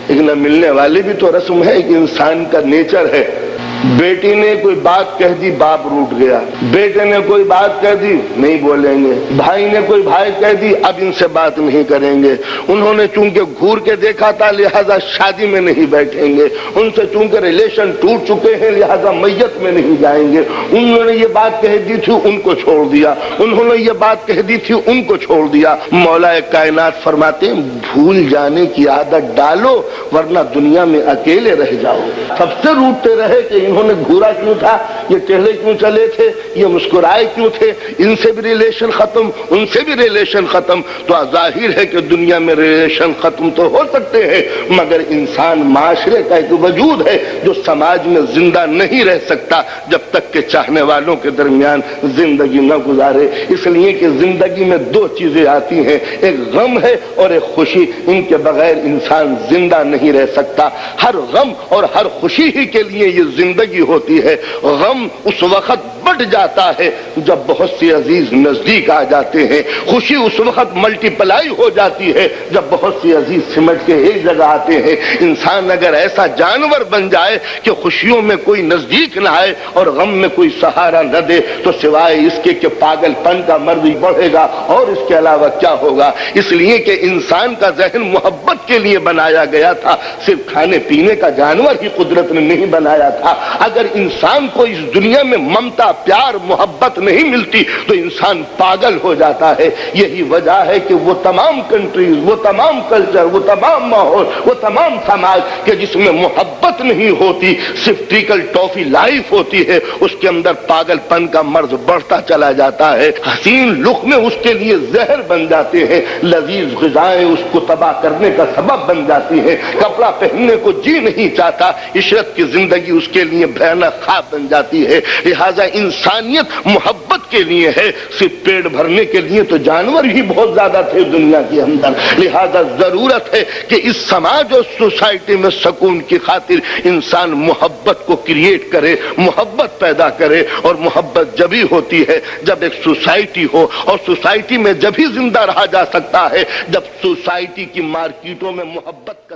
ایک نہ ملنے والی بھی تو رسم ہے، ایک انسان کا نیچر ہے۔ بیٹی نے کوئی بات کہہ دی، باپ روٹ گیا، بیٹے نے کوئی بات کہہ دی، نہیں بولیں گے، بھائی نے کوئی بھائی کہہ دی، اب ان سے بات نہیں کریں گے، انہوں نے چونکہ گھور کے دیکھا تھا لہذا شادی میں نہیں بیٹھیں گے، ان سے چونکہ ریلیشن ٹوٹ چکے ہیں لہذا میت میں نہیں جائیں گے، انہوں نے یہ بات کہہ دی تھی ان کو چھوڑ دیا، انہوں نے یہ بات کہہ دی تھی ان کو چھوڑ دیا۔ مولا کائنات فرماتے ہیں بھول جانے کی عادت ڈالو ورنہ دنیا میں اکیلے رہ جاؤ۔ سب سے روٹتے رہے کہ انہوں نے گھورا کیوں تھا، یہ ٹہلے کیوں چلے تھے، یہ مسکرائے کیوں تھے، ان سے بھی ریلیشن ختم، ان سے بھی ریلیشن ختم۔ تو ظاہر ہے کہ دنیا میں ریلیشن ختم تو ہو سکتے ہیں مگر انسان معاشرے کا ایک وجود ہے جو سماج میں زندہ نہیں رہ سکتا جب تک کہ چاہنے والوں کے درمیان زندگی نہ گزارے۔ اس لیے کہ زندگی میں دو چیزیں آتی ہیں، ایک غم ہے اور ایک خوشی، ان کے بغیر انسان زندہ نہیں رہ سکتا۔ ہر غم اور ہر خوشی ہی کے لیے یہ زندگی ہوتی ہے۔ غم اس وقت بڑھ جاتا ہے جب بہت سے عزیز نزدیک آ جاتے ہیں، خوشی اس وقت ملٹی پلائی ہو جاتی ہے جب بہت سے عزیز سمٹ کے ایک جگہ آتے ہیں۔ انسان اگر ایسا جانور بن جائے کہ خوشیوں میں کوئی نزدیک نہ آئے اور غم میں کوئی سہارا نہ دے تو سوائے اس کے کہ پاگل پن کا مرض بڑھے گا اور اس کے علاوہ کیا ہوگا۔ اس لیے کہ انسان کا ذہن محبت کے لیے بنایا گیا تھا، صرف کھانے پینے کا جانور ہی قدرت نے نہیں بنایا تھا۔ اگر انسان کو اس دنیا میں ممتا، پیار، محبت نہیں ملتی تو انسان پاگل ہو جاتا ہے۔ یہی وجہ ہے کہ وہ تمام کنٹریز، وہ تمام کلچر، وہ تمام ماحول، وہ تمام سماج کہ جس میں محبت نہیں ہوتی، صرف ٹریکل ٹافی لائف ہوتی ہے، اس کے اندر پاگل پن کا مرض بڑھتا چلا جاتا ہے۔ حسین لقمے اس کے لیے زہر بن جاتے ہیں، لذیذ غذائیں اس کو تباہ کرنے کا سبب بن جاتی ہیں، کپڑا پہننے کو جی نہیں چاہتا، عشرت کی زندگی اس کے لیے بھیانک خواب بن جاتی ہے۔ لہذا انسانیت محبت کے لیے ہے، صرف پیٹ بھرنے کے لیے تو جانور ہی بہت زیادہ تھے دنیا کے اندر۔ لہذا ضرورت ہے کہ اس سماج اور سوسائٹی میں سکون کی خاطر انسان محبت کو کریٹ کرے، محبت پیدا کرے، اور محبت جبھی ہوتی ہے جب ایک سوسائٹی ہو، اور سوسائٹی میں جبھی زندہ رہا جا سکتا ہے جب سوسائٹی کی مارکیٹوں میں محبت کا